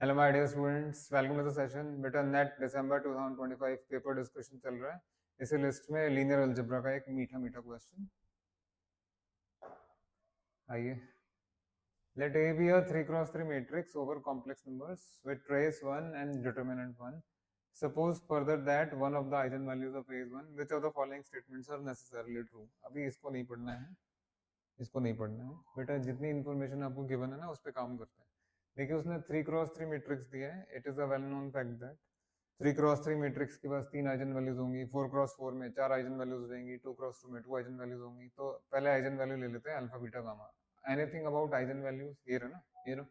Hello my dear students, welcome to the session. बेटा NET दिसंबर 2025 paper discussion चल रहा है। इस लिस्ट में लीनियर अलजेब्रा का एक मीठा मीठा क्वेश्चन। आइए, let A be a 3x3 matrix over complex numbers with trace 1 and determinant 1. Suppose further that one of the eigenvalues of a is 1. Which of the following statements are necessarily true? अभी इसको नहीं पढ़ना है, इसको नहीं पढ़ना है बेटा। जितनी इन्फॉर्मेशन आपको गिवन है ना, उस पर काम करते हैं। देखिए, उसने 3x3 मैट्रिक्स दिया है। It is a well known fact that 3x3 matrix के पास 3 आइजन वैल्यूज होंगी। 4x4 में 4 आइजन वैल्यूज रहेंगी। 2x2 में 2 आइजन वैल्यूज होंगी। तो पहले आइजन वैल्यू ले लेते हैं, alpha beta gamma. Anything about eigen values, ये रहा ना, ये रहा।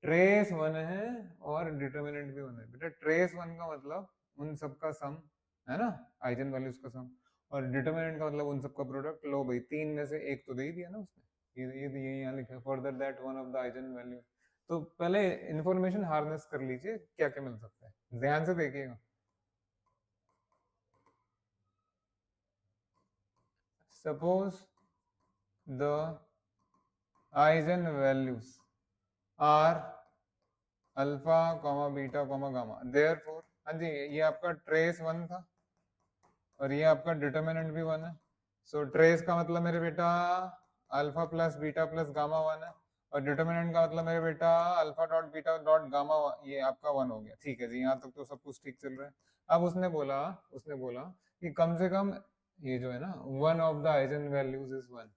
ट्रेस 1 है और डिटर्मिनेंट भी 1 है। बेटा ट्रेस 1 का मतलब उन सबका सम है ना, आइजन वैल्यूज का सम। और डिटर्मिनेंट का मतलब उन सबका प्रोडक्ट। लो भाई, 3 में से एक तो दे ही दिया ना उसने। ये यहाँ लिखा है, further that one of the eigen value. तो पहले इंफॉर्मेशन हार्नेस कर लीजिए, क्या क्या मिल सकता है, ध्यान से देखिएगा। Suppose the eigen values are alpha comma beta comma gamma, therefore. हाँ जी, ये आपका ट्रेस 1 था और ये आपका डिटर्मिनेंट भी 1 है। सो ट्रेस का मतलब मेरे बेटा alpha plus beta plus gamma 1 है, और डिटर्मिनेंट का मतलब मेरे बेटा alpha dot beta dot gamma, ये आपका 1 हो गया। ठीक है जी, यहाँ तक तो सब कुछ ठीक चल रहा है। अब उसने बोला कि कम से कम ये जो है ना, one of the eigen values is 1।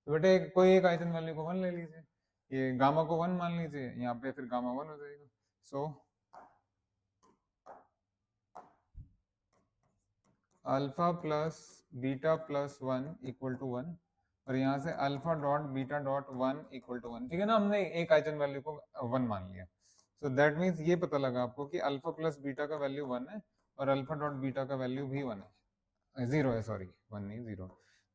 तो बेटे कोई एक आइजन वैल्यू को 1 ले लीजिए। ये गामा को 1 मान लीजिए, यहाँ पे फिर गामा 1 हो जाएगा। So alpha plus beta plus 1 equal to 1, और यहाँ से alpha dot beta dot 1 equal to 1। ठीक है ना, हमने एक आइजन वैल्यू को 1 मान लिया। सो दैट मीन्स ये पता लगा आपको कि अल्फा प्लस बीटा का वैल्यू 1 है और अल्फा डॉट बीटा का वैल्यू भी 1 है, 0 है, सॉरी 1 नहीं 0।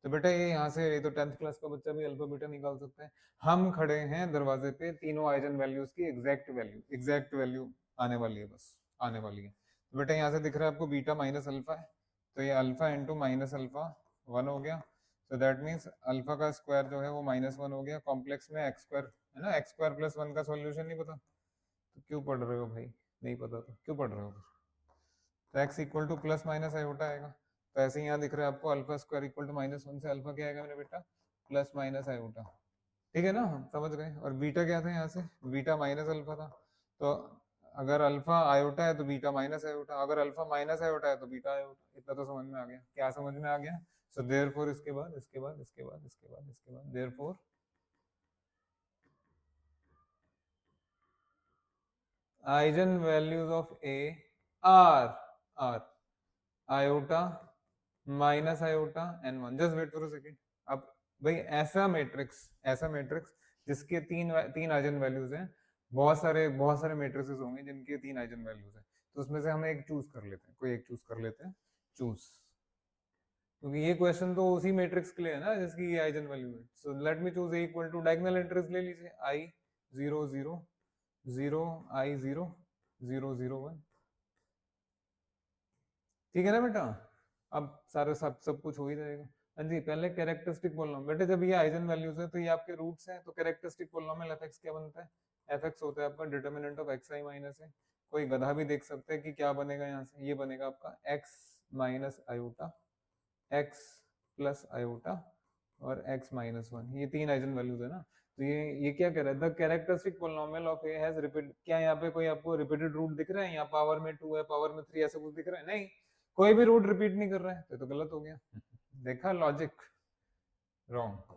तो बेटा ये यहाँ से, ये तो 10th क्लास का बच्चा भी अल्फा बीटा निकाल सकता है। हम खड़े हैं दरवाजे पे, तीनों आइजन वैल्यूज की एग्जैक्ट वैल्यू आने वाली है, बस आने वाली है। तो बेटा यहाँ से दिख रहा है आपको बीटा माइनस अल्फा है, तो ये अल्फा इंटू माइनस अल्फा 1 हो गया। तो दैट मीन्स अल्फा का स्क्वायर जो है वो -1 हो गया। कॉम्प्लेक्स में एक्स स्क्वायर है ना, एक्स स्क्वायर प्लस 1 का सॉल्यूशन नहीं पता तो क्यों पढ़ रहे हो भाई? नहीं पता तो क्यों पढ़ रहे हो? तो x equal two plus minus iota आएगा। तो ऐसे यहाँ दिख रहा है आपको अल्फा स्क्वायर इक्वल टू -1 से अल्फा क्या आएगा मेरे बेटा? Plus minus iota. ठीक है ना, हम समझ गए। और बीटा क्या था यहाँ से? बीटा माइनस अल्फा था। तो अगर अल्फा आयोटा है तो बीटा माइनस आयोटा, अगर अल्फा माइनस आयोटा है तो बीटा आयोटा। इतना तो समझ में आ गया। क्या समझ में आ गया? सो देयरफॉर इसके बाद इसके बाद इसके बाद इसके बाद इसके बाद therefore eigen values of A are are iota minus iota and 1। Just wait for a second. अब भाई ऐसा मैट्रिक्स जिसके तीन तीन आइजन वैल्यूज हैं, बहुत सारे मैट्रिसेस होंगे जिनके 3 आइजन वैल्यूज हैं। तो उसमें से हम एक चूज कर लेते हैं, कोई एक चूज कर लेते हैं। चूज, क्योंकि ये क्वेश्चन तो उसी मैट्रिक्स के लिए है ना जिसकी ये आइजन वैल्यू है। So let me choose A equal to, diagonal entries ले लीजिए। आई 0 0 0 आई 0 0 0 1। ठीक है ना बेटा? अब सारे सब कुछ हो ही जाएगा। हाँ जी, पहले कैरेक्टरिस्टिक पोलिनोमियल। बेटे जब ये आइजन वैल्यूज है तो ये आपके रूट्स हैं, तो कैरेक्टरिस्टिक पोलिनोमियल एफ क्या बनता है? एफ होता है आपका determinant of x I minus है। कोई गधा भी देख सकता है कि क्या बनेगा यहाँ से। ये बनेगा आपका x minus iota, x plus iota और एक्स माइनस 1। ये 3 आइजन वैल्यूज है ना। तो ये क्या कह रहा है? The characteristic polynomial of A has repeat. क्या यहाँ पे कोई आपको रिपीटेड रूट दिख रहा है? यहाँ पावर में 2 है, पावर में 3, ऐसा कुछ दिख रहा है? नहीं, कोई भी रूट रिपीट नहीं कर रहा है। तो गलत हो गया। देखा लॉजिक? रॉन्ग।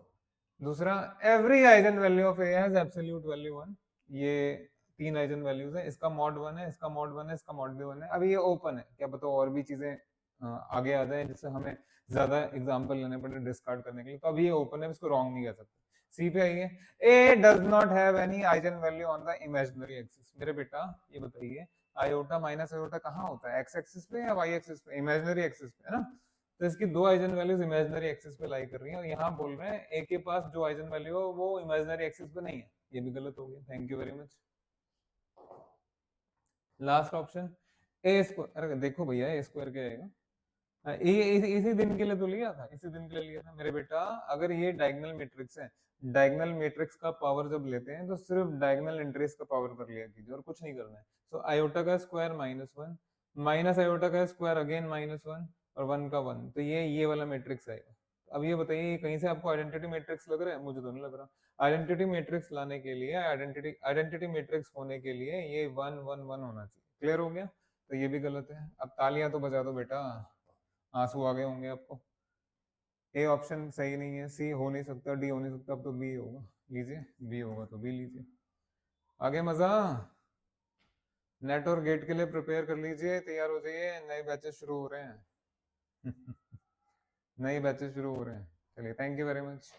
दूसरा, every eigen value of A has absolute value 1। ये 3 आइगन वैल्यूज है, इसका मॉड 1 है, इसका मॉड 1 है, इसका मॉड भी 1 है। अभी ये ओपन है, क्या पता और भी चीजें आगे आ जाए जिससे हमें ज्यादा एग्जांपल लेने पड़े डिस्कार्ड करने के लिए। तो अभी ये ओपन है, इसको रॉन्ग नहीं कर सकते। सी पे आइए। A does not have any eigen value on the imaginary axis. मेरे बेटा ये बताइए, आयोटा माइनस आयोटा कहाँ होता है? एक्स एक्सिस पे या वाई एक्सिस पे? इमेजिनरी एक्सिस पे, है ना? तो इसकी 2 आइजन वैल्यूज इमेजिनरी एक्सिस पे लाई कर रही हैं, और यहाँ बोल रहे हैं ए के पास जो आइजन वैल्यू है वो इमेजिनरी एक्सिस पे नहीं है। ये भी गलत हो गया। Thank you very much. Last option A square. अरे देखो भैया, ए स्क्वायर क्या आएगा? इसी दिन के लिए तो लिया था, इसी दिन के लिए लिया था मेरे बेटा। अगर ये डायगोनल मैट्रिक्स है, डायगोनल मैट्रिक्स का पावर जब लेते हैं तो सिर्फ डायगोनल एंट्रीज का पावर कर लिया कीजिए और कुछ नहीं करना है। सो आयोटा का स्क्वायर -1 माइनस आयोटा का स्क्वायर अगेन -1 और 1 का 1, तो ये वाला मैट्रिक्स आएगा। अब ये बताइए कहीं से आपको आइडेंटिटी मैट्रिक्स लग रहा है? मुझे तो नहीं लग रहा। आइडेंटिटी मैट्रिक्स लाने के लिए, आइडेंटिटी मैट्रिक्स होने के लिए ये 1 1 1 होना चाहिए। क्लियर हो गया? तो ये भी गलत है। अब तालियां तो बजा दो बेटा, आंसू आ गए होंगे आपको। ए ऑप्शन सही नहीं है, सी हो नहीं सकता, डी हो नहीं सकता, अब तो बी होगा। लीजिए, बी होगा तो बी लीजिए। आगे मजा। नेट और गेट के लिए प्रिपेयर कर लीजिए, तैयार हो जाइए, नए बैचेस शुरू हो रहे हैं। नए बैचेस शुरू हो रहे हैं। चलिए, थैंक यू वेरी मच।